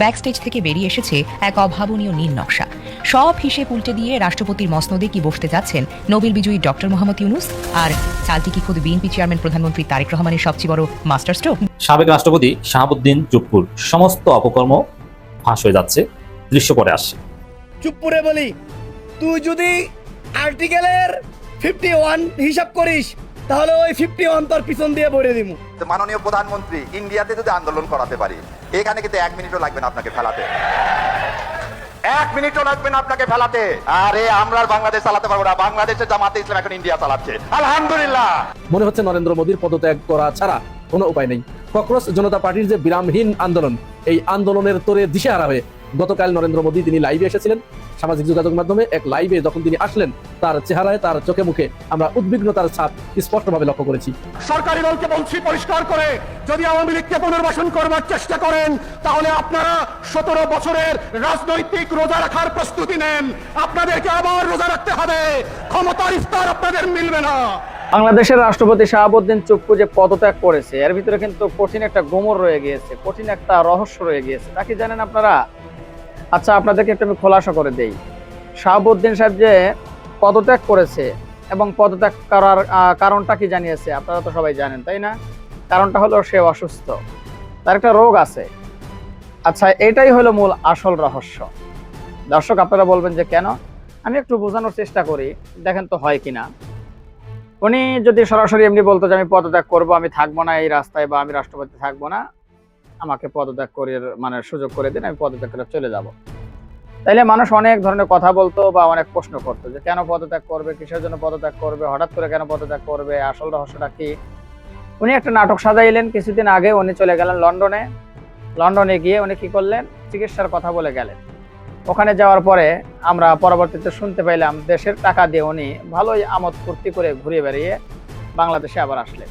Backstage থেকে বেরিয়ে এসেছে এক অভাবনীয় নীল নকশা। সব হিসেব উল্টে দিয়ে রাষ্ট্রপতির মসনদে কি বসতে যাচ্ছেন নোবেল বিজয়ী ডক্টর মোহাম্মদ ইউনূস? আর চালটি কি খুদ বিএনপি চেয়ারম্যান প্রধানমন্ত্রী তারেক রহমানের সবচেয়ে বড় মাস্টার স্ট্রোক? সাবেক রাষ্ট্রপতি শাহাবুদ্দিন চুপ্পুর সমস্ত অপকর্ম ফাঁস হয়ে যাচ্ছে, দৃশ্যপটে আসছে। চুপ্পুরে বলি, তুই যদি আর্টিকেলের 51 হিসাব করিস তাহলে ওই 51 তোর পিছন দিয়ে ভরে দিব। মাননীয় প্রধানমন্ত্রী, ইন্ডিয়াতে যদি আন্দোলন করাতে পারি, এখানে কিন্তু 1 মিনিটও লাগবে না আপনাকে ফেলাতে। 1 মিনিটও লাগবে না আপনাকে ফেলাতে। আরে আমরা বাংলাদেশ চালাতে পারবো না, বাংলাদেশের জামাতে ইসলাম এখন ইন্ডিয়া চালাচ্ছে, আলহামদুলিল্লাহ। মনে হচ্ছে নরেন্দ্র মোদীর পদত্যাগ করা ছাড়া কোনো উপায় নেই। ককরোচ জনতা পার্টির যে বিরামহীন আন্দোলন, এই আন্দোলনের তোরে দিশেহারা হয়ে গতকাল নরেন্দ্র মোদী তিনি লাইভে এসেছিলেন। সামাজিক যোগাযোগ মাধ্যমে এক লাইভে যখন তিনি আসলেন, তার চেহারায়, তার চোখে মুখে আমরা উদ্বিগ্নতার ছাপ স্পষ্টভাবে লক্ষ্য করেছি। সরকারি দলকে বলছি পরিষ্কার করে, যদি আওয়ামী লীগকে পুনর্বাসন করবার চেষ্টা করেন তাহলে আপনারা 17 বছরের রাজনৈতিক রোজা রাখার প্রস্তুতি নেন। আপনাদেরকে আবার রোজা রাখতে হবে, ক্ষমতার ইফতার আপনাদের মিলবে না। বাংলাদেশের রাষ্ট্রপতি শাহাবুদ্দিন চুপ্পু যে পদত্যাগ করেছে, এর ভিতরে কিন্তু কঠিন একটা গোমর রয়ে গিয়েছে, কঠিন একটা রহস্য রয়ে গিয়েছে। তা কি জানেন আপনারা? আচ্ছা, আপনাদেরকে একটু আমি খোলাসা করে দেই। শাহাবুদ্দিন সাহেব যে পদত্যাগ করেছে এবং পদত্যাগ করার কারণটা কি জানিয়েছে আপনারা তো সবাই জানেন, তাই না? কারণটা হলো সে অসুস্থ, তার একটা রোগ আছে। আচ্ছা, এটাই হলো মূল আসল রহস্য। দর্শক, আপনারা বলবেন যে কেন? আমি একটু বোঝানোর চেষ্টা করি, দেখেন তো হয় কিনা। উনি যদি সরাসরি এমনি বলতো যে আমি পদত্যাগ করবো, আমি থাকবো না এই রাস্তায়, বা আমি রাষ্ট্রপতি থাকবো না, আমাকে পদত্যাগ করে মানে সুযোগ করে দিন, আমি পদত্যাগ করে চলে যাব, তাইলে মানুষ অনেক ধরনের কথা বলতো বা অনেক প্রশ্ন করতো যে কেন পদত্যাগ করবে, কিসের জন্য পদত্যাগ করবে, হঠাৎ করে কেন পদত্যাগ করবে, আসল রহস্যটা কি। উনি একটা নাটক সাজাইলেন। কিছুদিন আগে উনি চলে গেলেন লন্ডনে। লন্ডনে গিয়ে উনি কি করলেন? চিকিৎসার কথা বলে গেলেন। ওখানে যাওয়ার পরে আমরা পরবর্তীতে শুনতে পাইলাম দেশের টাকা দিয়ে উনি ভালোই আমোদ ফুর্তি করে ঘুরে বেরিয়ে বাংলাদেশে আবার আসলেন।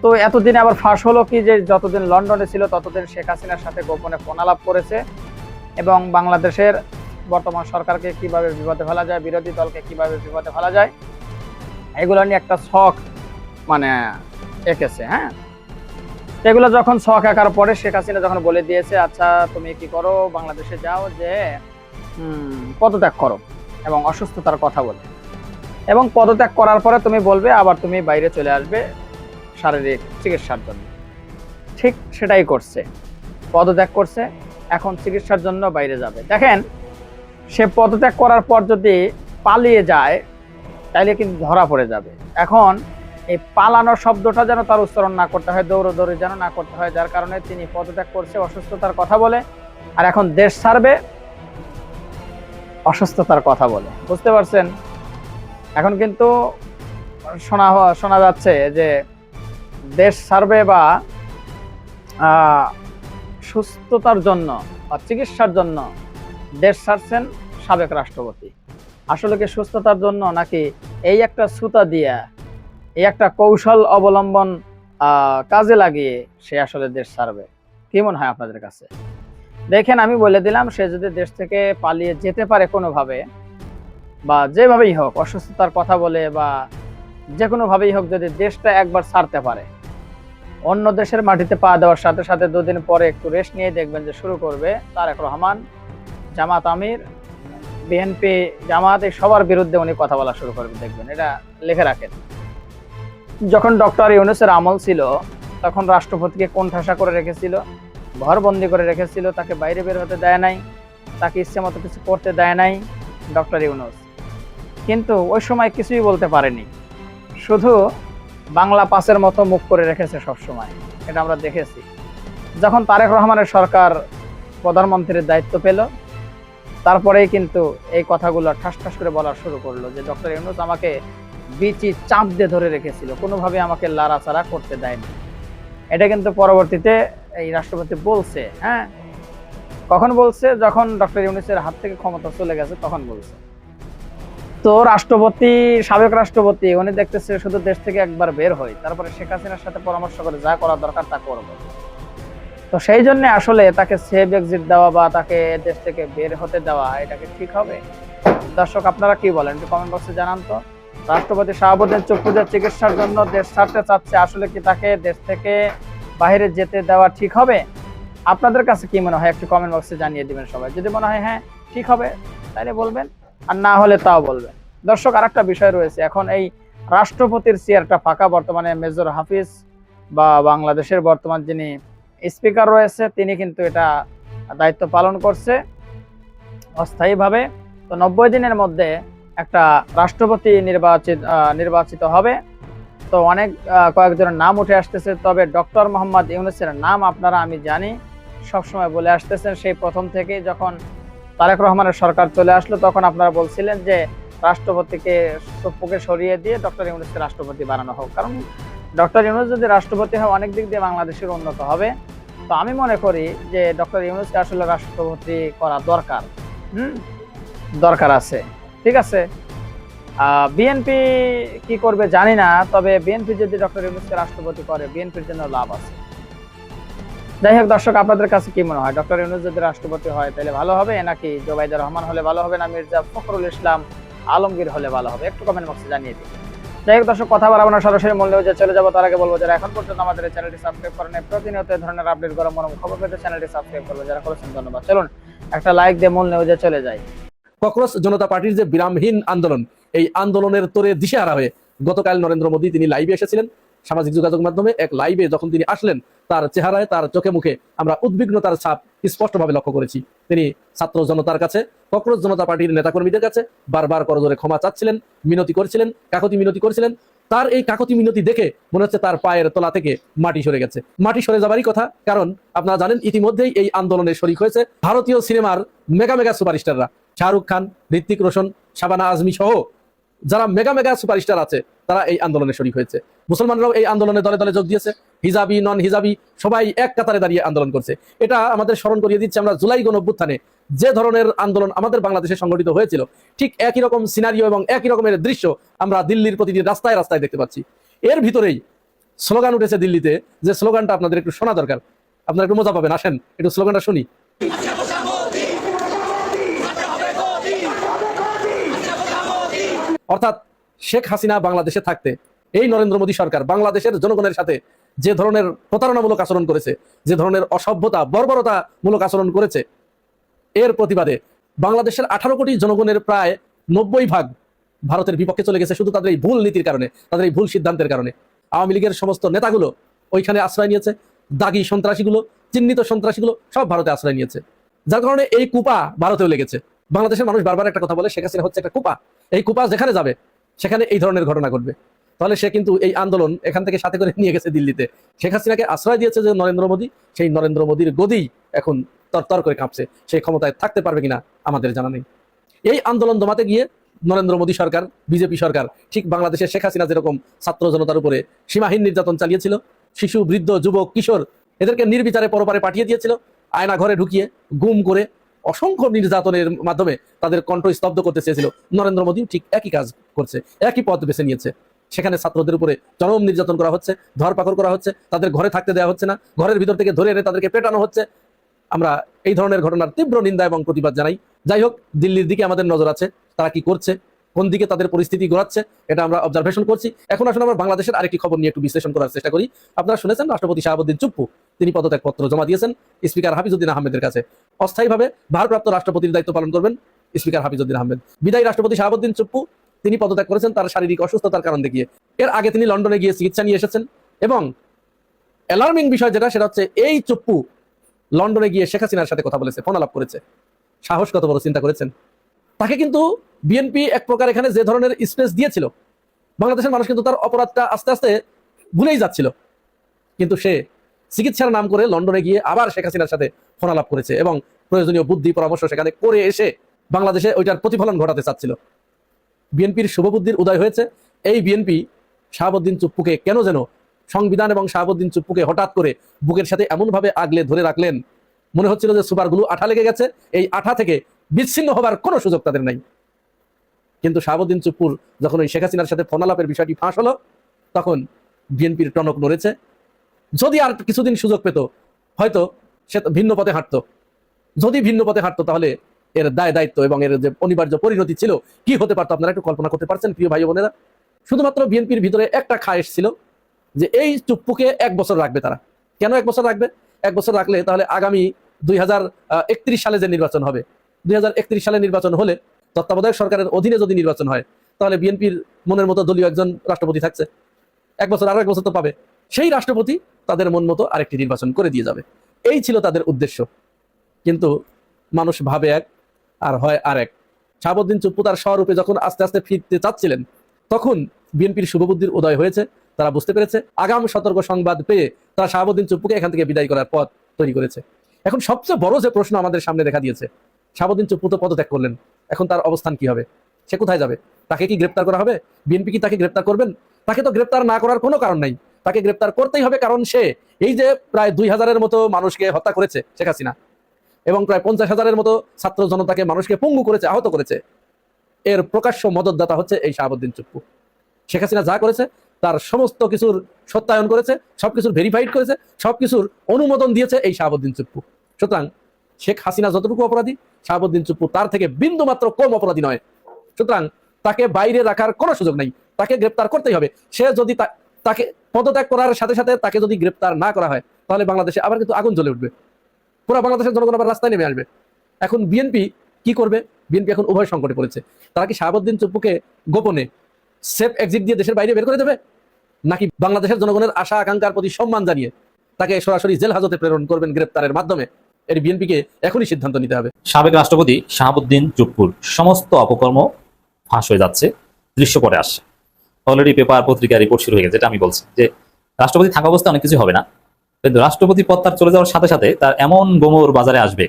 তো এতদিনে আবার ফাঁস হলো কি যে যতদিন লন্ডনে ছিল ততদিন শেখ হাসিনার সাথে গোপনে ফোনালাপ করেছে এবং বাংলাদেশের বর্তমান সরকারকে কিভাবে বিপদে ফেলা যায়, বিরোধী দলকে কিভাবে বিপদে ফেলা যায়, এগুলো নিয়ে একটা ছক মানে এঁকেছে। হ্যাঁ, এগুলো যখন ছক আঁকার পরে শেখ হাসিনা যখন বলে দিয়েছে আচ্ছা তুমি কি করো, বাংলাদেশে যাও, যে পদত্যাগ করো এবং অসুস্থতার কথা বলে, এবং পদত্যাগ করার পরে তুমি বলবে আবার তুমি বাইরে চলে আসবে শারীরিক চিকিৎসার জন্য। ঠিক সেটাই করছে, পদত্যাগ করছে, এখন চিকিৎসার জন্য বাইরে যাবে। দেখেন, সে পদত্যাগ করার পর যদি পালিয়ে যায় তাইলে কিন্তু ধরা পড়ে যাবে। এখন এই পালানোর শব্দটা যেন তার উচ্চারণ না করতে হয়, দৌড়দৌড়ি যেন না করতে হয়, যার কারণে তিনি পদত্যাগ করছে অসুস্থতার কথা বলে, আর এখন দেশ ছাড়বে অসুস্থতার কথা বলে। বুঝতে পারছেন? এখন কিন্তু শোনা যাচ্ছে যে দেশ ছাড়বে বা সুস্থতার জন্য বা চিকিৎসার জন্য দেশ ছাড়ছেন সাবেক রাষ্ট্রপতি। আসলে কি সুস্থতার জন্য, নাকি এই একটা সুতা দিয়া, এই একটা কৌশল অবলম্বন কাজে লাগিয়ে সে আসলে দেশ ছাড়বে? কি মনে হয় আপনাদের কাছে? দেখেন, আমি বলে দিলাম, সে যদি দেশ থেকে পালিয়ে যেতে পারে কোনোভাবে বা যেভাবেই হোক, অসুস্থতার কথা বলে বা যে কোনোভাবেই হোক, যদি দেশটা একবার ছাড়তে পারে, অন্য দেশের মাটিতে পা দেওয়ার সাথে সাথে 2 দিন পরে একটু রেস্ট নিয়ে দেখবেন যে শুরু করবে তারেক রহমান, জামাত আমির, বিএনপি, জামাত, এই সবার বিরুদ্ধে উনি কথা বলা শুরু করবে। দেখবেন, এটা লিখে রাখেন। যখন ডক্টর ইউনূসের আমল ছিল তখন রাষ্ট্রপতিকে কোণঠাসা করে রেখেছিল, ঘরবন্দি করে রেখেছিল, তাকে বাইরে বের হতে দেয় নাই, তাকে ইচ্ছে মতো কিছু করতে দেয় নাই ডক্টর ইউনূস। কিন্তু ওই সময় কিছুই বলতে পারেনি, শুধু বাংলা পাসের মতো মুখ করে রেখেছে সব সময়। এটা আমরা দেখেছি। যখন তারেক রহমানের সরকার প্রধানমন্ত্রীর দায়িত্ব পেল, তারপরেই কিন্তু এই কথাগুলো ঠাস ঠাস করে বলা শুরু করলো যে ডক্টর ইউনূস আমাকে বিচি চাপ দিয়ে ধরে রেখেছিল, কোনোভাবে আমাকে লাড়াচাড়া করতে দেয়নি। এটা কিন্তু পরবর্তীতে এই রাষ্ট্রপতি বলছে। হ্যাঁ, কখন বলছে? যখন ডক্টর ইউনূসের হাত থেকে ক্ষমতা চলে গেছে তখন বলছে। তো রাষ্ট্রপতি, সাবেক রাষ্ট্রপতি, উনি দেখতেছে শুধু দেশ থেকে একবার বের হয়, তারপরে শেখ হাসিনার সাথে পরামর্শ করে যা করা দরকার তা করবে। তো সেই জন্য আসলে তাকে সেফ এক্সিট দেওয়া বা তাকে দেশ থেকে বের হতে দেওয়া, এটাকে ঠিক হবে? দর্শক, আপনারা কি বলেন একটু কমেন্ট বক্সে জানান তো। রাষ্ট্রপতি শাহাবুদ্দিন চুপ্পু যে চিকিৎসার জন্য দেশ ছাড়তে চাচ্ছে, আসলে কি তাকে দেশ থেকে বাইরে যেতে দেওয়া ঠিক হবে? আপনাদের কাছে কি মনে হয় একটু কমেন্ট বক্সে জানিয়ে দিবেন সবাই। যদি মনে হয় হ্যাঁ ঠিক হবে তাহলে বলবেন, আর না হলে তাও বলবেন। দর্শক, আরেকটা বিষয় রয়েছে, এখন এই রাষ্ট্রপতির চেয়ারটা ফাঁকা, বর্তমানে মেজর হাফিজ বা বাংলাদেশের বর্তমান যিনি স্পিকার রয়েছে তিনি কিন্তু এটা দায়িত্ব পালন করছে অস্থায়ীভাবে। তো 90 দিনের মধ্যে একটা রাষ্ট্রপতি নির্বাচিত হবে। তো অনেক কয়েকজনের নাম উঠে আসতেছে, তবে ডক্টর মোহাম্মদ ইউনূসের নাম আপনারা আমি জানি সবসময় বলে আসতেছেন। সেই প্রথম থেকেই যখন তারেক রহমানের সরকার চলে আসলো তখন আপনারা বলছিলেন যে রাষ্ট্রপতিকে চুপ্পুকে সরিয়ে দিয়ে ডক্টর ইউনূসকে রাষ্ট্রপতি বানানো হোক, কারণ ডক্টর ইউনূস যদি রাষ্ট্রপতি হয় অনেক দিক দিয়ে বাংলাদেশের উন্নত হবে। তো আমি মনে করি যে ডক্টর ইউনূসকে আসলে রাষ্ট্রপতি করা দরকার, দরকার আছে। ঠিক আছে, বিএনপি কি করবে জানি না, তবে বিএনপি যদি ডক্টর ইউনূসকে রাষ্ট্রপতি করে বিএনপির জন্য লাভ আছে। যাই হোক দর্শক, আপনাদের কাছে কি মনে হয়, ডক্টর ইউনূস যদি রাষ্ট্রপতি হয় তাহলে ভালো হবে, নাকি জোবাইদুর রহমান হলে ভালো হবে, না মির্জা ফখরুল ইসলাম আলমগীর হলে ভালো হবে? একটু কমেন্ট বক্সে জানিয়ে দিন। যাই হোক দর্শক, কথা বলাবো না, সরাসরি মূল নিউজে চলে যাবো। তার আগে বলবো, যারা এখন পর্যন্ত আমাদের এই চ্যানেলটি সাবস্ক্রাইব করেন, প্রতিনিয়ত এই ধরনের আপডেট গরম গরম খবর পেতে চ্যানেলটি সাবস্ক্রাইব করবেন। যারা করেছেন ধন্যবাদ। চলুন একটা লাইক দিয়ে মূল নিউজে চলে যাই। ককরোচ জনতা পার্টির যে বিরামহীন আন্দোলন, এই আন্দোলনের তোরে দিশেহারা হয়ে গতকাল নরেন্দ্র মোদী তিনি লাইভে এসেছিলেন। সামাজিক যোগাযোগ মাধ্যমে এক লাইভে যখন তিনি আসলেন, তার চেহারায়, তার চোখে মুখে আমরা উদ্বিগ্নতার ছাপ স্পষ্টভাবে লক্ষ্য করেছি। তিনি ছাত্র জনতার কাছে, ককরোচ জনতা পার্টির নেতাকর্মীদের কাছে বারবার করজোরে ক্ষমা চাচ্ছিলেন, মিনতি করছিলেন, কাকতি মিনতি করছিলেন। তার এই কাকতি মিনতি দেখে মনে হচ্ছে তার পায়ের তলা থেকে মাটি সরে গেছে। মাটি সরে যাবারই কথা, কারণ আপনারা জানেন ইতিমধ্যেই এই আন্দোলনে শরিক হয়েছে ভারতীয় সিনেমার মেগা মেগা সুপারস্টাররা, শাহরুখ খান, ঋত্বিক রোশন, শাবানা আজমি সহ যারা মেগা মেগা সুপারস্টার আছে তারা এই আন্দোলনে শরিক হয়েছে। মুসলমানরাও এই আন্দোলনে দলে দলে যোগ দিয়েছে, হিজাবি নন হিজাবি সবাই এক কাতারে দাঁড়িয়ে আন্দোলন করছে। এটা আমাদের স্মরণ করিয়ে দিচ্ছে আমরা জুলাই গণঅভ্যুত্থানে যে ধরনের আন্দোলন আমাদের বাংলাদেশে সংগঠিত হয়েছিল, ঠিক একই রকম সিনারিও এবং একই রকমের দৃশ্য আমরা দিল্লির প্রতিটি রাস্তায় রাস্তায় দেখতে পাচ্ছি। এর ভিতরেই স্লোগান উঠেছে দিল্লিতে, যে স্লোগানটা আপনাদের একটু শোনা দরকার, আপনারা একটু মজা পাবেন। আসেন একটু স্লোগানটা শুনি। অর্থাৎ শেখ হাসিনা বাংলাদেশে থাকতে এই নরেন্দ্র মোদী সরকার বাংলাদেশের জনগণের সাথে যে ধরনের প্রতারণামূলক আচরণ করেছে, যে ধরনের অসভ্যতা বর্বরতামূলক আচরণ করেছে, এর প্রতিবাদে বাংলাদেশের 18 কোটি জনগণের প্রায় 90% ভারতের বিপক্ষে চলে গেছে শুধু তাদের এই ভুল নীতির কারণে, তাদের এই ভুল সিদ্ধান্তের কারণে। আওয়ামী লীগের সমস্ত নেতাগুলো ওইখানে আশ্রয় নিয়েছে, দাগি সন্ত্রাসীগুলো, চিহ্নিত সন্ত্রাসীগুলো সব ভারতে আশ্রয় নিয়েছে, যার কারণে এই কুপা ভারতেও লেগেছে। বাংলাদেশের মানুষ বারবার একটা কথা বলে, শেখ হাসিনা হচ্ছে একটা কুপা, এই কুপা যেখানে যাবে সেখানে এই ধরনের ঘটনা ঘটবে। তাহলে সে কিন্তু এই আন্দোলন এখান থেকে সাথে করে নিয়ে গেছে দিল্লিতে। শেখ হাসিনাকে আশ্রয় দিয়েছে যে নরেন্দ্র মোদী, সেই নরেন্দ্র মোদীর গদি এখন তরতর করে কাঁপছে। সেই ক্ষমতায় থাকতে পারবে কিনা আমাদের জানা নেই। এই আন্দোলন দমাতে গিয়ে নরেন্দ্র মোদী সরকার, বিজেপি সরকার ঠিক বাংলাদেশের শেখ হাসিনা যেরকম ছাত্র জনতার উপরে সীমাহীন নির্যাতন চালিয়েছিল, শিশু, বৃদ্ধ, যুবক, কিশোর এদেরকে নির্বিচারে পরপারে পাঠিয়ে দিয়েছিল, আয়না ঘরে ঢুকিয়ে গুম করে অসংখ্য নির্যাতনের মাধ্যমে তাদের কণ্ঠ স্তব্ধ করতে চেয়েছিল, নরেন্দ্র মোদী ঠিক একই কাজ করছে, একই পথ বেছে নিয়েছে। সেখানে ছাত্রদের উপরে চরম নির্যাতন করা হচ্ছে, ধরপাকড় করা হচ্ছে, তাদের ঘরে থাকতে দেওয়া হচ্ছে না, ঘরের ভিতর থেকে ধরে এনে তাদেরকে পেটানো হচ্ছে। আমরা এই ধরনের ঘটনার তীব্র নিন্দা এবং প্রতিবাদ জানাই। যাই হোক, দিল্লির দিকে আমাদের নজর আছে, তারা কি করছে, কোন দিকে তাদের পরিস্থিতি গড়াচ্ছে, এটা আমরা অবজারভেশন করছি। এখন আসলে আমরা বাংলাদেশের আরেকটি খবর নিয়ে একটু বিশ্লেষণ করার চেষ্টা করি। আপনারা শুনেছেন রাষ্ট্রপতি শাহাবুদ্দিন চুপ্পু তিনি পদত্যাগপত্র জমা দিয়েছেন স্পিকার হাফিজউদ্দিন আহমেদের কাছে। অস্থায়ীভাবে ভারপ্রাপ্ত রাষ্ট্রপতির দায়িত্ব পালন করবেন স্পিকার হাফিজউদ্দিন আহমেদ। বিদায়ী রাষ্ট্রপতি শাহাবুদ্দিন চুপ্পু তিনি পদত্যাগ করেছেন তার শারীরিক অসুস্থতার কারণ দেখিয়ে। এর আগে তিনি লন্ডনে গিয়ে চিকিৎসা নিয়ে এসেছেন এবং অ্যালার্মিং বিষয় যেটা সেটা হচ্ছে এই চুপ্পু লন্ডনে গিয়ে শেখ হাসিনার সাথে কথা বলেছে, ফোন আলাপ করেছে। সাহস কত বড় চিন্তা করেছেন। তাকে কিন্তু বিএনপি এক প্রকার এখানে যে ধরনের স্পেস দিয়েছিল, বাংলাদেশের মানুষ কিন্তু তার অপরাধটা আস্তে আস্তে ভুলেই যাচ্ছিল, কিন্তু সে চিকিৎসার নাম করে লন্ডনে গিয়ে আবার শেখ হাসিনার সাথে ফোন আলাপ করেছে এবং প্রয়োজনীয় বুদ্ধি পরামর্শ সেখানে করে এসে বাংলাদেশে ওইটার প্রতিফলন ঘটাতে চাচ্ছিল। বিএনপির শুভবুদ্ধির উদয় হয়েছে। এই বিএনপি শাহাবুদ্দিন চুপ্পুকে কেন যেন সংবিধান এবং শাহাবুদ্দিন চুপ্পুকে হঠাৎ করে বুকের সাথে এমনভাবে আগলে ধরে রাখলেন, মনে হচ্ছিল যে সুপারগুলো আঠা লেগে গেছে, এই আঠা থেকে বিচ্ছিন্ন হবার কোনো সুযোগ তাদের নাই। কিন্তু শাহাবুদ্দিন চুপ্পুর যখন ওই শেখ হাসিনার সাথে ফোন আলাপের বিষয়টি ফাঁস হলো, তখন বিএনপির টনক নড়েছে। যদি আর কিছুদিন সুযোগ পেত হয়তো সে ভিন্ন পথে হাঁটতো। যদি ভিন্ন পথে হাঁটতো তাহলে এর দায় দায়িত্ব এবং এর যে অনিবার্য পরিণতি ছিল কি হতে পারতো আপনারা একটু কল্পনা করতে পারছেন প্রিয় ভাই বোনেরা? শুধুমাত্র বিএনপির ভিতরে একটা খায়েশ ছিল যে এই চুপ্পুকে 1 বছর রাখবে তারা। কেন 1 বছর রাখবে? 1 বছর রাখলে তাহলে আগামী 2031 সালে যে নির্বাচন হবে, 2031 সালে নির্বাচন হলে তত্ত্বাবধায়ক সরকারের অধীনে যদি নির্বাচন হয়, তাহলে বিএনপির মনের মতো দলীয় একজন রাষ্ট্রপতি থাকছে, 1 বছর আরো 1 বছর তো পাবে, সেই রাষ্ট্রপতি তাদের মন মতো আরেকটি নির্বাচন করে দিয়ে যাবে। এই ছিল তাদের উদ্দেশ্য। কিন্তু মানুষ ভাবে এক আর হয় আর এক। শাহাবুদ্দিন চুপ্পু তার স্বরূপে যখন আস্তে আস্তে ফিরতে চাচ্ছিলেন, তখন বিএনপির শুভবুদ্ধির উদয় হয়েছে। তারা বুঝতে পেরেছে, আগাম সতর্ক সংবাদ পেয়ে তারা শাহাবুদ্দিন চুপ্পুকে এখান থেকে বিদায় করার পথ তৈরি করেছে। এখন সবচেয়ে বড় যে প্রশ্ন আমাদের সামনে দেখা দিয়েছে, শাহাবুদ্দিন চুপ্পু তো পদত্যাগ করলেন, এখন তার অবস্থান কি হবে? সে কোথায় যাবে? তাকে কি গ্রেপ্তার করা হবে? বিএনপি কি তাকে গ্রেপ্তার করবেন? তাকে তো গ্রেপ্তার না করার কোনো কারণ নাই, তাকে গ্রেপ্তার করতেই হবে। কারণ সে এই যে প্রায় 2000-এর মতো মানুষকে হত্যা করেছে শেখ হাসিনা, এবং প্রায় 50,000-এর মতো ছাত্র জনতাকে, মানুষকে পঙ্গু করেছে, আহত করেছে, এর প্রকাশ্য মদতদাতা হচ্ছে এই শাহাবুদ্দিন চুপ্পু। শেখ হাসিনা যা করেছে তার সমস্ত কিছুর সত্যায়ন করেছে, সবকিছুর ভেরিফাইড করেছে, সবকিছুর অনুমোদন দিয়েছে এই শাহাবুদ্দিন চুপ্পু। সুতরাং শেখ হাসিনা যতটুকু অপরাধী, শাহাবুদ্দিন চুপ্পু তার থেকে বিন্দু মাত্র কম অপরাধী নয়। সুতরাং তাকে বাইরে রাখার কোনো সুযোগ নেই, তাকে গ্রেপ্তার করতেই হবে। সে যদি তাকে পদত্যাগ করার সাথে সাথে তাকে যদি গ্রেপ্তার না করা হয়, তাহলে বাংলাদেশে আবার কিন্তু আগুন জ্বলে উঠবে, পুরো বাংলাদেশের জনগণ আবার রাস্তায় নেমে আসবে। এখন বিএনপি কি করবে? বিএনপি এখন উভয় সংকটে পড়েছে। তারা কি শাহাবুদ্দিন চুপ্পুকে গোপনে সেফ এক্সিট দিয়ে দেশের বাইরে বের করে দেবে, নাকি বাংলাদেশের জনগণের আশা আকাঙ্ক্ষার প্রতি সম্মান জানিয়ে তাকে সরাসরি জেল হাজতে প্রেরণ করবেন গ্রেপ্তারের মাধ্যমে? এর বিএনপিকে এখনই সিদ্ধান্ত নিতে হবে। সাবেক রাষ্ট্রপতি শাহাবুদ্দিন চুপ্পুর সমস্ত অপকর্ম ফাঁস হয়ে যাচ্ছে, দৃশ্যপটে আসছে। অলরেডি পেপার পত্রিকা রিপোর্ট শুরু হয়ে গেছে। যেটা আমি বলছি যে রাষ্ট্রপতি থাকা অবস্থায় অনেক কিছু হবে না, কিন্তু রাষ্ট্রপতি পদ তার চলে যাওয়ার সাথে সাথে তার এমন গোমর বাজারে আসবে,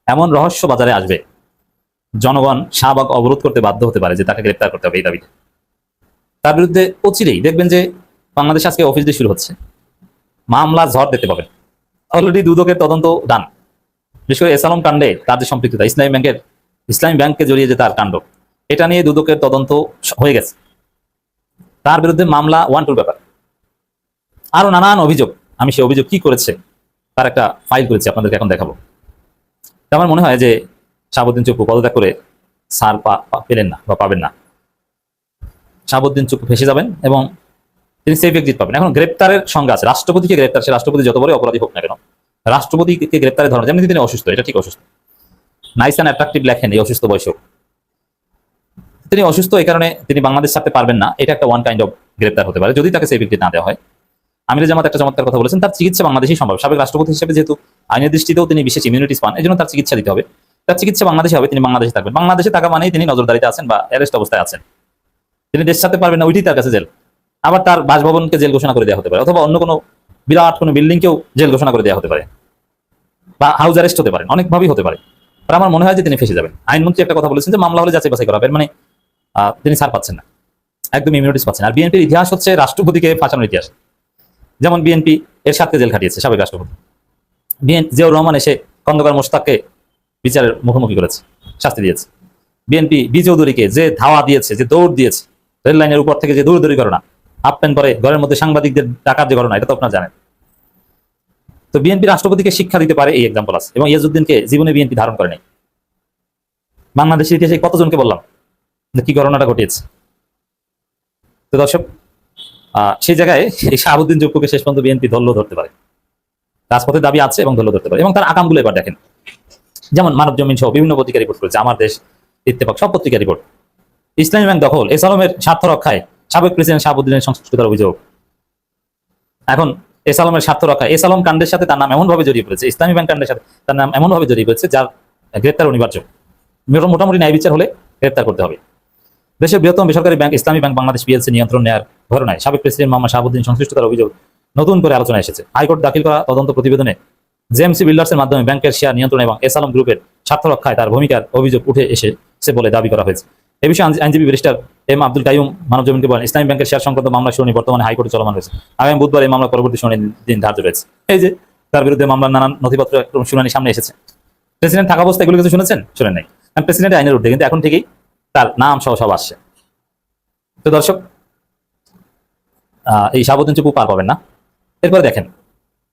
এমন রহস্য বাজারে আসবে, জনগণ শাহবাগ অবরোধ করতে বাধ্য হতে পারে যে তাকে গ্রেপ্তার করতে হবে এই দাবিতে। তার বিরুদ্ধে অচিরেই দেখবেন যে বাংলাদেশ আজকে অফিস দিয়ে শুরু হচ্ছে, মামলা ঝড় দেখতে পাবেন। অলরেডি দুদকের তদন্ত ডান। বিশেষ করে এসালম কাণ্ডে তার যে সম্পৃক্ততা, ইসলামী ব্যাংককে জড়িয়ে যে তার কাণ্ড, এটা নিয়ে দুদকের তদন্ত হয়ে গেছে। তার বিরুদ্ধে মামলা 1-2 ব্যাপার, আরো নানান অভিযোগ। আমি সেই অভিযোগ কি করেছে তার একটা ফাইল করেছি, আপনাদেরকে এখন দেখাবো। আমার মনে হয় যে শাহাবুদ্দিন চুপ্পু পদত্যাগ করে ছাড় পেলেন না বা পাবেন না। শাহাবুদ্দিন চুপ্পু ফেসে যাবেন এবং তিনি সেফ এক্সিট পাবেন। এখন গ্রেপ্তারের সঙ্গে আছে রাষ্ট্রপতিকে গ্রেপ্তার, সে রাষ্ট্রপতি যত বড় অপরাধী হোক না কেন, রাষ্ট্রপতিকে গ্রেপ্তারের ধরন, যেমন তিনি অসুস্থ, এটা ঠিক অসুস্থ, নাইস অ্যান্ড অ্যাট্রাকটিভ লেখেন এই অসুস্থ বয়স, তিনি অসুস্থ, এই কারণে তিনি বাংলাদেশ ছাড়তে পারবেন না। এটা একটা ওয়ান কাইন্ড অফ গ্রেপ্তার হতে পারে যদি তাকে সেফ এক্সিট না দেওয়া হয়। আমির জামাত একটা চমৎকার কথা বলেছেন, তার চিকিৎসা বাংলাদেশেই সম্ভব। সাবেক রাষ্ট্রপতি হিসেবে যেহেতু আইনের দৃষ্টিতেও তিনি বিশেষ ইমিউনিটিস পান, এই জন্য তার চিকিৎসা দিতে হবে। তার চিকিৎসা বাংলাদেশে হবে, তিনি বাংলাদেশে থাকবেন। বাংলাদেশে থাকা মানেই তিনি নজরদারিতে আছেন বা অ্যারেস্ট অবস্থায় আছেন, তিনি দেশ ছাড়তে পারবেন না, ওইটাই তার কাছে জেল। আবার তার বাসভবনকে জেল ঘোষণা করে দেওয়া হতে পারে, অথবা অন্য কোনো বিরাট কোনো বিল্ডিংকেও জেল ঘোষণা করে দেওয়া হতে পারে, বা হাউস অ্যারেস্ট হতে পারেন, অনেকভাবেই হতে পারে। আর আমার মনে হয় যে তিনি ফেসে যাবেন। আইনমন্ত্রী একটা কথা বলেছেন যে মামলা হলে যাচাই বাছাই করা হবে, মানে তিনি ছাড় পাচ্ছেন না, একদম ইমিউনিটিস পাচ্ছেন। আর বিএনপির ইতিহাস হচ্ছে রাষ্ট্রপতিকে ফাঁসানোর ইতিহাস। যেমন বিএনপি এর সাথে জেল খাটিয়েছে সাবেক রাষ্ট্রপতি জিয়াউর রহমান, এসে খন্দকার মোশতাককে বিচারের মুখোমুখি করেছে, শাস্তি দিয়েছে। বিএনপি বি চৌধুরীকে যে ধাওয়া দিয়েছে, যে দৌড় দিয়েছে, রেল লাইনের উপর থেকে যে দৌড়দৌড়ি ঘটনা, হাফ প্যান্ট পরে ঘরের মধ্যে সাংবাদিকদের ডাকার যে ঘটনা, এটা তো আপনারা জানেন। তো বিএনপি রাষ্ট্রপতিকে শিক্ষা দিতে পারে, এই এক্সাম্পল আছে। এবং ইয়াজউদ্দিনকে জীবনে বিএনপি ধারণ করে নাই। বাংলাদেশের ইতিহাসে কতজনকে বললাম যে কি ঘটনাটা ঘটিয়েছে। তো দর্শক, সেই জায়গায় এই শাহাবুদ্দিন চুপ্পুকে শেষ পর্যন্ত বিএনপি ধরল ধরতে পারে, রাজপথের দাবি আছে এবং ধরল ধরতে পারে। এবং তার আকামগুলো এবার দেখেন, যেমন মানব জমিন সহ বিভিন্ন পত্রিকা রিপোর্ট করেছে, আমার দেশ, ইত্তেফাক, সব পত্রিকা রিপোর্ট। ইসলামী ব্যাংক দখল, এসালমের স্বার্থ রক্ষায় সাবেক প্রেসিডেন্ট শাহাবুদ্দিনের সংশ্লিষ্টতার অভিযোগ। এখন এসালমের স্বার্থ রক্ষায়, এসালম কাণ্ডের সাথে তার নাম এমনভাবে জড়িয়ে পড়েছে, ইসলামী ব্যাংক কাণ্ডের সাথে তার নাম এমনভাবে জড়িয়ে পড়েছে যার গ্রেপ্তার অনিবার্য। মোটামুটি ন্যায় বিচার হলে গ্রেপ্তার করতে হবে। দেশের বৃহত্তম বেসরকারি ব্যাংক ইসলামী ব্যাংক বাংলাদেশ পিএলসি নিয়ন্ত্রণ নেওয়ার ঘটনায় সাবেক প্রেসিডেন্ট মোহাম্মদ শাহাবুদ্দিন সংশ্লিষ্টতার অভিযোগ নতুন করে আলোচনা এসেছে। হাইকোর্ট দাখিল করা তদন্ত প্রতিবেদনে জেএমসি বিল্ডার্সের মাধ্যমে ব্যাংকের শেয়ার নিয়ন্ত্রণ এবং এসালম গ্রুপের স্বার্থ রক্ষায় তার ভূমিকার অভিযোগ উঠে এসেছে বলে দাবি করা হয়েছে। এ বিষয়ে আইনজীবী ব্যারিস্টার এম আব্দুল কাইয়ুম মানব জমিনকে বলেন, ইসলামী ব্যাংকের শেয়ার সংক্রান্ত মামলা শুনানি বর্তমানে হাইকোর্টে চলমান রয়েছে। আগামী বুধবার এই মামলা পরবর্তী শুনানির দিন ধার্য রয়েছে। এই যে তার বিরুদ্ধে মামলার নানান নথিপত্র শুনানি সামনে এসেছে। প্রেসিডেন্ট থাকা অবস্থায় এগুলো কিছু শুনেছেন? শুনেন নাই। প্রেসিডেন্ট আইনের ঊর্ধ্বে, কিন্তু এখন থেকেই তার নাম সহ সব আসছে। তো দর্শক, এই শাহাবুদ্দিন চুপ্পু পার পাবেন না। এরপরে দেখেন,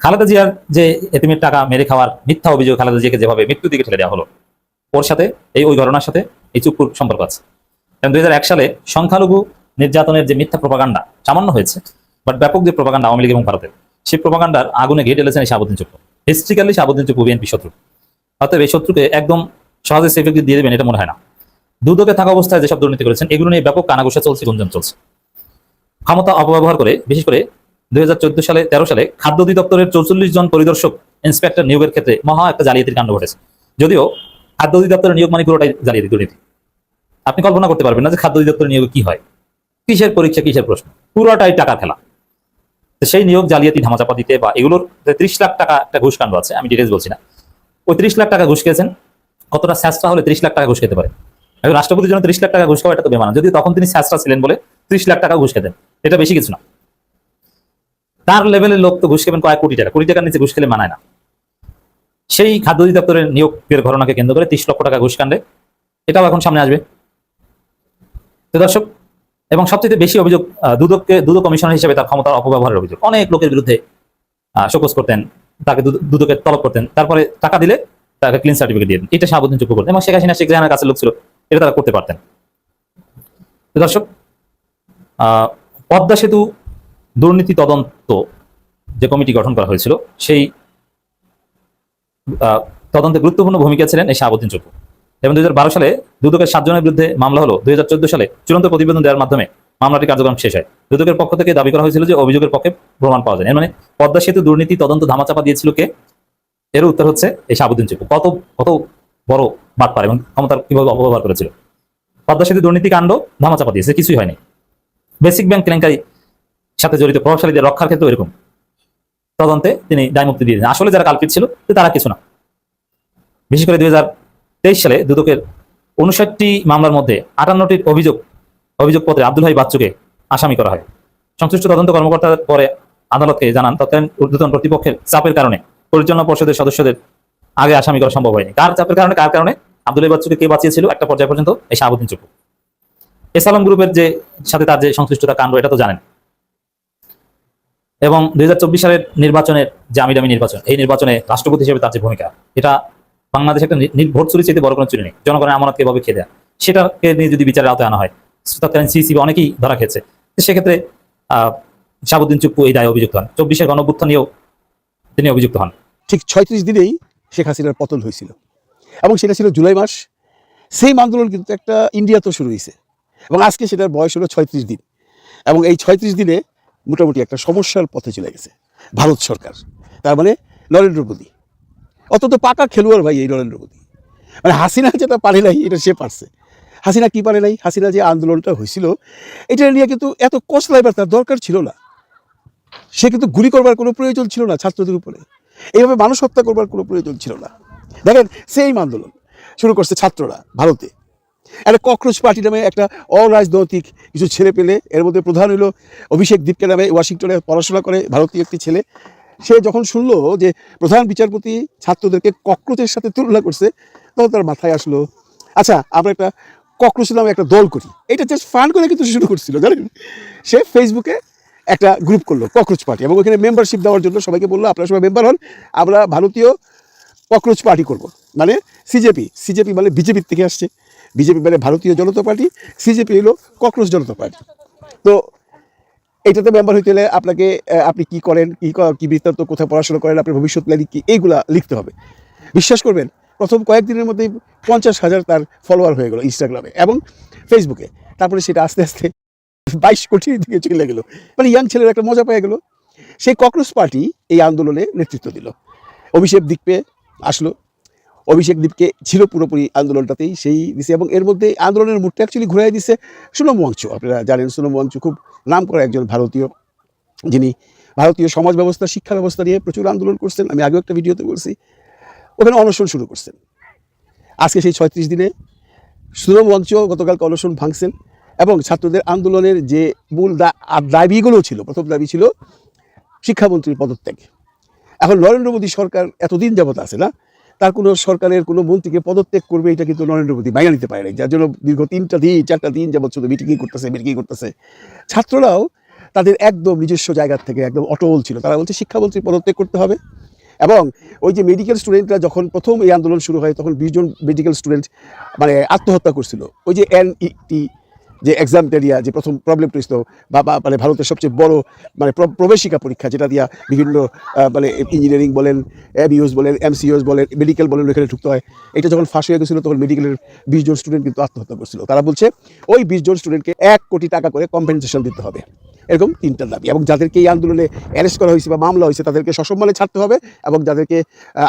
খালেদা জিয়ার যে এতিমের টাকা মেরে খাওয়ার মিথ্যা অভিযোগ, খালেদা জিয়াকে যেভাবে মৃত্যুর দিকে ঠেলে দেওয়া হলো, ওর সাথে ওই ঘটনার সাথে এই চুপ্পুর সম্পর্ক আছে। কারণ 2001 সালে সংখ্যালঘু নির্যাতনের যে মিথ্যা প্রপাগান্ডা সামান্য হয়েছে, বাট ব্যাপক যে প্রপাগান্ডা আওয়ামী লীগ এবং ভারতের, সেই প্রপাগান্ডার আগুনে ঘেটে ঢেলেছেন এই শাহাবুদ্দিন চুপ্পু। হিস্ট্রিক্যালি শাহাবুদ্দিন চুপ্পু বিএনপি শত্রু। অতএব এই শত্রুকে একদম সহজে সেফে দিয়ে দেবেন এটা মনে হয় না। দুদকে থাকা অবস্থায় যেসব দুর্নীতি করেছেন এগুলো নিয়ে ব্যাপক কানাঘুষা চলছে, গুঞ্জন চলছে। ক্ষমতা অপব্যবহার করে বিশেষ করে 2014 সালে 13 সালে খাদ্য অধিদপ্তরের 44 জন পরিদর্শক ইন্সপেক্টর নিয়োগের ক্ষেত্রে মহা একটা জালিয়াতির কাণ্ড ঘটেছে। যদিও খাদ্য অধিদপ্তরের নিয়োগ মানে পুরোটাই জালিয়াতি, দুর্নীতি। আপনি কল্পনা করতে পারবেন না যে খাদ্য অধিদপ্তরের নিয়োগে কি হয়, কিসের পরীক্ষা, কিসের প্রশ্ন, পুরোটাই টাকার খেলা। তো সেই নিয়োগ জালিয়াতি ধামাচাপা দিতে বা এগুলোর 30 লাখ টাকা একটা ঘুষ কাণ্ড আছে, আমি ডিটেলস বলছি না। ওই 30 লাখ টাকা ঘুষ খেয়েছেন, কতটা স্যাঁচটা হলে 30 লাখ টাকা ঘুষ খেতে পারে? এখন রাষ্ট্রপতির জন্য 30 লাখ টাকা ঘুষ খাওয়া এটা তো বেমানা, যদি তখন তিনি স্যাঁচটা ছিলেন বলে 30 লাখ টাকা ঘুষ খেতেন, এটা বেশি কিছু না। তার লেভেলের লোক তো ঘুষ খেবেন কয়েক কোটি টাকা, কোটি টাকার নিচে ঘুষ খেলে মানায় না। সেই খাদ্য অধিদপ্তরের নিয়োগের ঘটনাকে কেন্দ্র করে 30 লক্ষ টাকা ঘুষ কাণ্ডে এটাও এখন সামনে আসবে। তো দর্শক, এবং সবচেয়ে বেশি অভিযোগ দুদক কমিশনার হিসেবে তার ক্ষমতার অপব্যবহারের অভিযোগ। অনেক লোকের বিরুদ্ধে শোকজ করতেন, তাকে দুদকের তলব করতেন, তারপরে টাকা দিলে তাকে ক্লিন সার্টিফিকেট দিয়ে দেন। এটা শাহাবুদ্দিন চুপ্পু করতেন, এবং শেখ হাসিনা শেখ রেহানার কাছে লোক ছিল, এটা তারা করতে পারতেন। তো দর্শক, পদ্মা সেতু দুর্নীতি তদন্ত যে কমিটি গঠন করা হয়েছিল সেই তদন্তে গুরুত্বপূর্ণ ভূমিকা ছিলেন এই শাহাবুদ্দিন চুপ্পু। এবং 2012 সালে দুদকের 7 জনের বিরুদ্ধে মামলা হলো। 2014 সালে চূড়ান্ত প্রতিবেদন দেওয়ার মাধ্যমে মামলাটি কার্যক্রম শেষ হয়। দুদকের পক্ষ থেকে দাবি করা হয়েছিল যে অভিযোগের পক্ষে প্রমাণ পাওয়া যায়। এর মানে পদ্মা সেতু দুর্নীতি তদন্ত ধামাচাপা দিয়েছিল কে? এর উত্তর হচ্ছে এই শাহাবুদ্দিন চুপ্পু। কত বড় বাটপার এবং ক্ষমতার কিভাবে অপব্যবহার করেছিল। পদ্মা সেতু দুর্নীতি কাণ্ড ধামাচাপা দিয়েছে, কিছুই হয়নি। বেসিক ব্যাংক কেলেঙ্কারি সাথে জড়িত প্রভাবশালীদের রক্ষার ক্ষেত্রে এরকম তদন্তে তিনি দায়মুক্তি দিয়ে দেন। আসলে যারা কালপিট ছিল তারা কিছু না। বিশেষ করে 2023 সালে দুদকের 59টি মামলার মধ্যে 58টির অভিযোগপত্রে আব্দুল হাই বাচ্চুকে আসামি করা হয়। সংশ্লিষ্ট তদন্ত কর্মকর্তা পরে আদালতকে জানান তৎকালীন ঊর্ধ্বতন কর্তৃপক্ষের চাপের কারণে পরিচালনা পর্ষদের সদস্যদের আগে আসামি করা সম্ভব হয়নি। কার চাপের কারণে? কার কারণে? আব্দুল হাই বাচ্চুকে কে বাঁচিয়েছিল একটা পর্যায় পর্যন্ত? এই শাহাবুদ্দিন চুপ্পু। এসালাম গ্রুপের যে সাথে তার যে সংশ্লিষ্টতা কাণ্ড, এটা তো জানেন। এবং 2024 সালের নির্বাচনের যে আমির নির্বাচন, এই নির্বাচনে রাষ্ট্রপতি হিসেবে তার যে ভূমিকা, এটা বাংলাদেশ একটা ভোট চুরি চাইতে বড় কোনো চুরি নেই। জনগণের আমানতকে এভাবে খেয়ে দেয়া, সেটাকে নিয়ে যদি বিচারের আওতায় আনা হয়, তৎকালীন সিসি অনেকেই ধরা খেয়েছে, সেক্ষেত্রে শাহাবুদ্দিন চুপ্পু এই দায়ে অভিযুক্ত হন। 24-এর গণঅভ্যুত্থান নিয়েও তিনি অভিযুক্ত হন। ঠিক 36 দিনেই শেখ হাসিনার পতন হয়েছিল, এবং সেটা ছিল জুলাই মাস। সেই আন্দোলন কিন্তু একটা ইন্ডিয়াতেও শুরু হয়েছে, এবং আজকে সেটার বয়স হলো 36 দিন। এবং এই 36 দিনে মোটামুটি একটা সমস্যার পথে চলে গেছে ভারত সরকার, তার মানে নরেন্দ্র মোদী। অত্যন্ত পাকা খেলোয়াড় ভাই এই নরেন্দ্র মোদী। মানে হাসিনা যেটা পারে নাই এটা সে পারছে। হাসিনা কি পারে নাই? হাসিনা যে আন্দোলনটা হয়েছিল এটা নিয়ে কিন্তু এত কসলাইবার তার দরকার ছিল না। সে কিন্তু গুলি করবার কোনো প্রয়োজন ছিল না ছাত্রদের উপরে, এইভাবে মানুষ হত্যা করবার কোনো প্রয়োজন ছিল না। দেখেন, সেম আন্দোলন শুরু করছে ছাত্ররা ভারতে। একটা ককরোচ পার্টি নামে একটা অরাজনৈতিক কিছু ছেলে পেলে, এর মধ্যে প্রধান হলো অভিষেক দীপকে নামে, ওয়াশিংটনে পড়াশোনা করে ভারতীয় একটি ছেলে। সে যখন শুনলো যে প্রধান বিচারপতি ছাত্রদেরকে ককরোচের সাথে তুলনা করছে, তখন তার মাথায় আসলো, আচ্ছা আমরা একটা ককরোচ নামে একটা দল করি। এটা জাস্ট ফান করে কিন্তু শুরু করছিল, জানেন। সে ফেসবুকে একটা গ্রুপ করলো ককরোচ পার্টি, এবং ওখানে মেম্বারশিপ দেওয়ার জন্য সবাইকে বললো আপনারা সবাই মেম্বার হন, আমরা ভারতীয় ককরোচ পার্টি করব। মানে সিজেপি মানে বিজেপির থেকে আসছে, বিজেপি মানে ভারতীয় জনতা পার্টি, সিজেপি হলো ককরোচ জনতা পার্টি। তো এইটাতে মেম্বার হইতে হলে আপনাকে আপনি কি করেন, কি বৃত্তান্ত, কোথায় পড়াশোনা করেন, আপনার ভবিষ্যৎ প্ল্যানিং কি, এইগুলা লিখতে হবে। বিশ্বাস করবেন, প্রথম কয়েকদিনের মধ্যেই 50,000 তার ফলোয়ার হয়ে গেল ইনস্টাগ্রামে এবং ফেসবুকে। তারপরে সেটা আস্তে আস্তে 22 কোটির দিকে চলে গেল। মানে ইয়াং ছেলের একটা মজা পেয়ে গেল। সেই ককরোচ পার্টি এই আন্দোলনে নেতৃত্ব দিল। অভিষেক দীপকে আসলো, অভিষেক দীপকে ছিল পুরোপুরি আন্দোলনটাতেই সেই দিছে, এবং এর মধ্যে আন্দোলনের মুডটা অ্যাকচুয়ালি ঘুরাই দিচ্ছে সোনম ওয়াংচুক। আপনারা জানেন সোনম ওয়াংচুক খুব নাম করা একজন ভারতীয়, যিনি ভারতীয় সমাজ ব্যবস্থা, শিক্ষা ব্যবস্থা নিয়ে প্রচুর আন্দোলন করছেন। আমি আগেও একটা ভিডিওতে বলছি, ওখানে অনশন শুরু করছেন। আজকে সেই 36 দিনে সোনম ওয়াংচুক গতকালকে অনশন ভাঙছেন, এবং ছাত্রদের আন্দোলনের যে মূল দাবিগুলো ছিল, প্রথম দাবি ছিল শিক্ষামন্ত্রীর পদত্যাগ। এখন নরেন্দ্র মোদী সরকার এতদিন যাবত আছে না, তার কোনো সরকারের কোনো মন্ত্রীকে পদত্যাগ করবে এটা কিন্তু নরেন্দ্র মোদী মাইনা নিতে পারে নাই, যার জন্য দীর্ঘ 3-4 দিন যাবত শুধু মিটিং করতেছে। ছাত্ররাও তাদের একদম নিজস্ব জায়গার থেকে একদম অটল ছিল, তারা বলছে শিক্ষামন্ত্রী পদত্যাগ করতে হবে। এবং ওই যে মেডিকেল স্টুডেন্টরা যখন প্রথম এই আন্দোলন শুরু হয়, তখন 20 জন মেডিকেল স্টুডেন্ট মানে আত্মহত্যা করছিল। ওই যে NET যে এক্সাম এরিয়া যে প্রথম প্রবলেম টেস্ট বা মানে ভারতের সবচেয়ে বড় মানে প্রবেশিকা পরীক্ষা যেটা দিয়া বিভিন্ন মানে ইঞ্জিনিয়ারিং বলেন এমইউএস বলেন এমসিওস বলেন মেডিকেল বলেন ওইখানে ঢুকতে হয়। এটা যখন ফাঁস হয়ে গেছিলো তখন মেডিকেলের 20 জন স্টুডেন্ট কিন্তু আত্মহত্যা করছিল। তারা বলছে ওই 20 জন স্টুডেন্টকে 1 কোটি টাকা করে কম্পেনসেশন দিতে হবে, এরকম 3টা দাবি। এবং যাদেরকে এই আন্দোলনে অ্যারেস্ট করা হয়েছে বা মামলা হয়েছে তাদেরকে সসম্মানে ছাড়তে হবে এবং যাদেরকে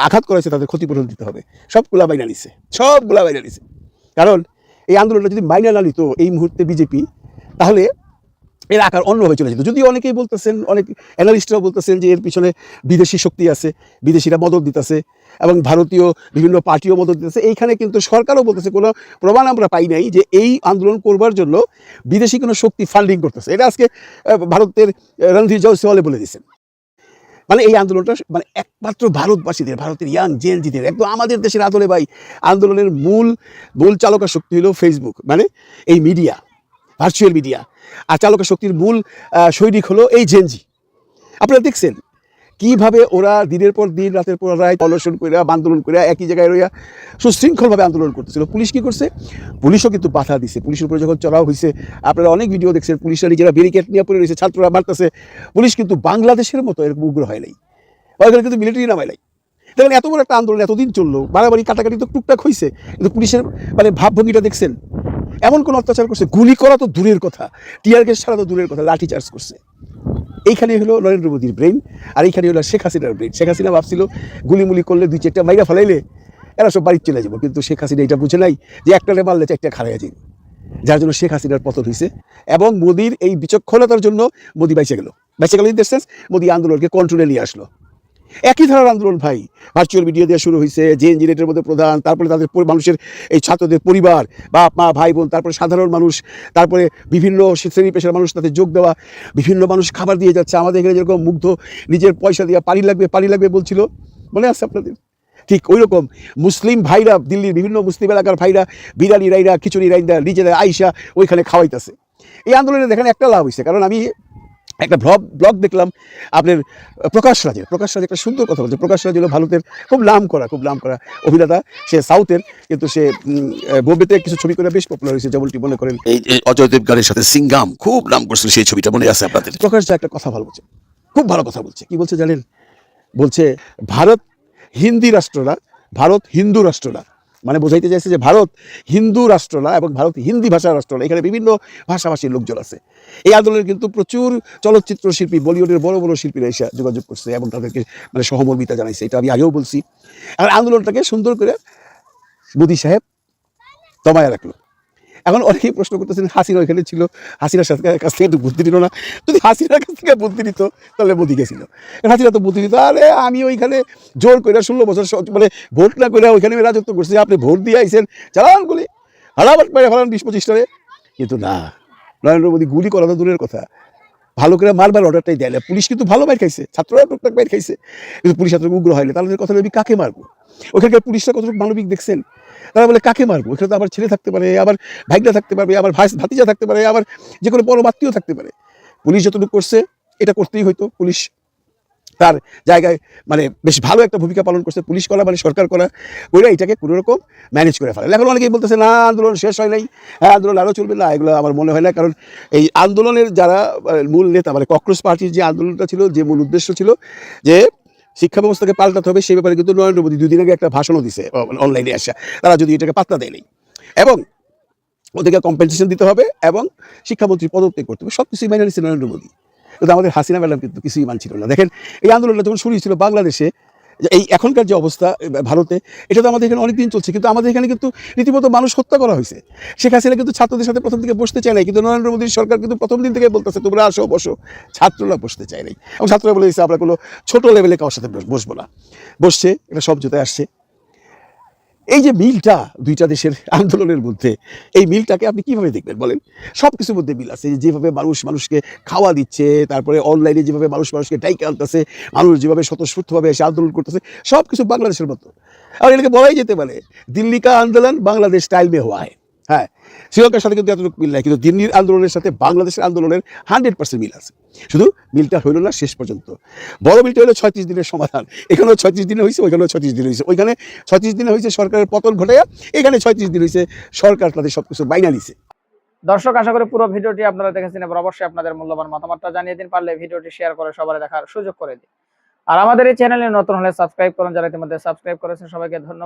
আঘাত করা হয়েছে তাদের ক্ষতিপূরণ দিতে হবে। সবগুলা মাইনা নিছে, সবগুলা মাইনা নিছে। কারণ এই আন্দোলনটা যদি মাইনা না নিত এই মুহূর্তে বিজেপি, তাহলে এর আকার অন্যভাবে চলে যেত। যদিও অনেকেই বলতেছেন, অনেক অ্যানালিস্টরাও বলতেছেন যে এর পিছনে বিদেশি শক্তি আছে, বিদেশিরা মদত দিতেছে এবং ভারতীয় বিভিন্ন পার্টিও মদত দিতেছে। এইখানে কিন্তু সরকারও বলতেছে কোনো প্রমাণ আমরা পাই নাই যে এই আন্দোলন করবার জন্য বিদেশি কোনো শক্তি ফান্ডিং করতেছে। এটা আজকে ভারতের রণধীর জয়সওয়ালে বলে দিয়েছেন। মানে এই আন্দোলনটা মানে একমাত্র ভারতবাসীদের, ভারতের ইয়াং জেনজিদের, একদম আমাদের দেশের আদলে ভাই আন্দোলনের মূল চালকা শক্তি হলো ফেসবুক, মানে এই মিডিয়া, ভার্চুয়াল মিডিয়া। আর চালকা শক্তির মূল সৈনিক হলো এই জেনজি। আপনারা দেখছেন কিভাবে ওরা দিনের পর দিন রাতের পর রাত অনশন করে আন্দোলন করে একই জায়গায় রইয়া সুশৃঙ্খলভাবে আন্দোলন করতেছিল। পুলিশ কি করছে? পুলিশও কিন্তু বাধা দিছে। পুলিশের উপরে যখন চড়াও হয়েছে, আপনারা অনেক ভিডিও দেখছেন, পুলিশরা নিজেরা ব্যারিকেড নিয়ে পড়ে রয়েছে, ছাত্ররা মারতেছে। পুলিশ কিন্তু বাংলাদেশের মতো এরকম উগ্র হয় নাই, ওইখানে কিন্তু মিলিটারি নামায় নাই। দেখেন এত বড় একটা আন্দোলন এতদিন চললো, বাড়াবাড়ি কাটাকাটি তো টুকটাক হয়েছে, কিন্তু পুলিশের মানে ভাবভঙ্গিটা দেখছেন, এমন কোন অত্যাচার করছে? গুলি করা তো দূরের কথা, টিয়ার গ্যাস ছাড়া তো দূরের কথা, লাঠি চার্জ করছে। এইখানে হলো নরেন্দ্র মোদীর ব্রেন, আর এইখানে হলো শেখ হাসিনার ব্রেন। শেখ হাসিনা ভাবছিল গুলিমুলি করলে 2-4টা মাইরা ফেলাইলে এরা সব বাড়িতে চলে যাবো, কিন্তু শেখ হাসিনা এটা বুঝে নাই যে একটারে মারলে 4টা খারাইয়া যাবে, যার জন্য শেখ হাসিনার পতন হয়েছে। এবং মোদীর এই বিচক্ষণতার জন্য মোদী বাইচে গেল ইন দ্য সেন্স মোদী আন্দোলনকে কন্ট্রোলে নিয়ে আসলো। একই ধারার আন্দোলন ভাই ভার্চুয়াল মিডিয়া দিয়ে শুরু হয়েছে, জেএনজি নেটের মধ্যে প্রধান, তারপরে তাদের মানুষের এই ছাত্রদের পরিবার, বাপ মা ভাই বোন, তারপরে সাধারণ মানুষ, তারপরে বিভিন্ন শ্রেণী পেশার মানুষ তাদের যোগ দেওয়া, বিভিন্ন মানুষ খাবার দিয়ে যাচ্ছে। আমাদের এখানে যেরকম মুগ্ধ নিজের পয়সা দিয়ে পানি লাগবে বলছিল, মনে আছে আপনাদের? ঠিক ওই রকম মুসলিম ভাইরা, দিল্লির বিভিন্ন মুসলিম এলাকার ভাইরা বিরিয়ানি রাইরা, খিচুড়ি রাইরা, নিজেরা আইসা ওইখানে খাওয়াইতেছে। এই আন্দোলনে দেখেন একটা লাভ হয়েছে, কারণ আমি একটা ব্লগ দেখলাম আপনার প্রকাশ রাজ একটা সুন্দর কথা বলছে। প্রকাশ রাজ হলো ভারতের খুব নাম করা অভিনেতা, সে সাউথের, কিন্তু সে বোম্বেতে কিছু ছবি করে বেশ পপুলার হয়েছে, যেমনটি মনে করেন এই অজয় দেবগানের সাথে সিঙ্গাম খুব নাম করছিল, সেই ছবিটা মনে আছে আপনাদের? প্রকাশ রাজ একটা কথা ভালো বলছে, খুব ভালো কথা বলছে। কি বলছে জানেন? বলছে ভারত হিন্দি রাষ্ট্র না, ভারত হিন্দু রাষ্ট্র না। মানে বোঝাইতে চাইছে যে ভারত হিন্দু রাষ্ট্র না এবং ভারত হিন্দি ভাষার রাষ্ট্র না, এখানে বিভিন্ন ভাষাভাষীর লোকজন আছে। এই আন্দোলনে কিন্তু প্রচুর চলচ্চিত্র শিল্পী, বলিউডের বড় বড় শিল্পীরা এসে যোগাযোগ করছে এবং তাদেরকে মানে সহমর্মিতা জানাইছে। এটা আমি আগেও বলছি। আর আন্দোলনটাকে সুন্দর করে মোদী সাহেব দমায়া রাখলো। এখন অনেকেই প্রশ্ন করতেছেন হাসিনা ওইখানে ছিল, হাসিনার কাছ থেকে একটু বুদ্ধি দিল না? যদি হাসিনার কাছ থেকে বুদ্ধি দিত তাহলে মোদী গেছিল। হাসিনা তো বুদ্ধি দিত, আরে আমি ওইখানে জোর করে 16 বছর মানে ভোট না করে ওইখানে রাজত্ব করছি, আপনি ভোট দিয়ে আইসেন, চালান গুলি, হারাবাট মেরে ফেলান 20-25টারে। কিন্তু না, নরেন্দ্র মোদী গুলি করা তো দূরের কথা, ভালো করে মারবার অর্ডারটাই দেয় না। পুলিশ কিন্তু ভালো মার খাইছে, ছাত্ররা টুকটাক মার খাইছে, কিন্তু পুলিশ এত উগ্র হয়নি। তাহলে কথা আমি কাকে মারবো? ওইখানকার পুলিশরা কতটুকু মানবিক দেখছেন? তারা বলে কাকে মারবো? ওইখানে তো আবার ছেলে থাকতে পারে, আবার ভাইগনা থাকতে পারবে, আবার ভাতিজা থাকতে পারে, আবার যে কোনো বড় আত্মীয় থাকতে পারে। পুলিশ যতটুকু করছে এটা করতেই হয়তো। পুলিশ তার জায়গায় মানে বেশ ভালো একটা ভূমিকা পালন করছে। পুলিশ করা মানে সরকার করা, ওইরা এটাকে কোনো রকম ম্যানেজ করে ফেলে। এখন অনেকেই বলতেছে না আন্দোলন শেষ হয় নাই, হ্যাঁ আন্দোলন আরও চলবে না, এগুলো আমার মনে হয় না। কারণ এই আন্দোলনের যারা মূল নেতা, মানে ককরোচ পার্টির যে আন্দোলনটা ছিল, যে মূল উদ্দেশ্য ছিল যে শিক্ষা ব্যবস্থাকে পাল্টাতে হবে, সেই ব্যাপারে কিন্তু নরেন্দ্র মোদী 2 দিন আগে একটা ভাষণও দিছে অনলাইনে আসা। তারা যদি এটাকে পাত্তা দেয়নি এবং ওদেরকে কম্পেনসেশন দিতে হবে এবং শিক্ষামন্ত্রী পদত্যাগ করতে হবে, সব কিছুই মেনে নিচ্ছে নরেন্দ্র মোদী। কিন্তু আমাদের হাসিনা ম্যাডাম কিন্তু কিছুই মানছিল না। দেখেন এই আন্দোলনটা যখন শুরু হয়েছিল বাংলাদেশে, এই এখনকার যে অবস্থা ভারতে, এটা তো আমাদের এখানে অনেকদিন চলছে, কিন্তু আমাদের এখানে কিন্তু রীতিমতো মানুষ হত্যা করা হয়েছে। শেখ হাসিনা কিন্তু ছাত্রদের সাথে প্রথম থেকে বসতে চায় নাই, কিন্তু নরেন্দ্র মোদীর সরকার কিন্তু প্রথম দিন থেকে বলতেছে তোমরা আসো বসো, ছাত্ররা বসতে চায় নাই। এবং ছাত্ররা বলে দিচ্ছে আমরা কোনো ছোট লেভেলে কারোর সাথে বসবো না। বসছে, এটা সমঝোতায় আসছে। এই যে মিলটা দুইটা দেশের আন্দোলনের মধ্যে, এই মিলটাকে আপনি কিভাবে দেখবেন বলেন? সব কিছুর মধ্যে মিল আছে। যেভাবে মানুষ মানুষকে খাওয়া দিচ্ছে, তারপরে অনলাইনে যেভাবে মানুষকে ডাইকে আনতেছে, মানুষ যেভাবে স্বতঃস্ফূর্তভাবে এসে আন্দোলন করতেছে, সব কিছু বাংলাদেশের মতো। আর এটাকে বলাই যেতে পারে দিল্লি কা আন্দোলন বাংলাদেশ স্টাইল মে হওয়া হয়। হ্যাঁ, শ্রীলঙ্কার সাথে কিন্তু এতটুকু মিল নাই, কিন্তু দিল্লির আন্দোলনের সাথে বাংলাদেশের আন্দোলনের 100% মিল আছে। শুধু মিলটা হইল না শেষ পর্যন্ত। বড় মিলটা হলো 36 দিনের সমাধান। এখানেও 36 দিনে হয়েছে, ওইখানেও 36 দিনে হয়েছে। ওইখানে 36 দিনে হয়েছে সরকারের পতন ঘটে, এখানে 36 দিন হয়েছে সরকার তাদের সব কিছু বাইনা নিছে। দর্শক, আশা করি পুরো ভিডিওটি আপনারা দেখেছেন, এবার অবশ্যই আপনাদের মূল্যবান মতামতটা জানিয়ে দিন, পারলে ভিডিওটি শেয়ার করে সবার দেখার সুযোগ করে দিন। আর আমাদের এই চ্যানেলে নতুন হলে সাবস্ক্রাইব করুন, যারা ইতিমধ্যে সাবস্ক্রাইব করেছেন সবাইকে ধন্যবাদ।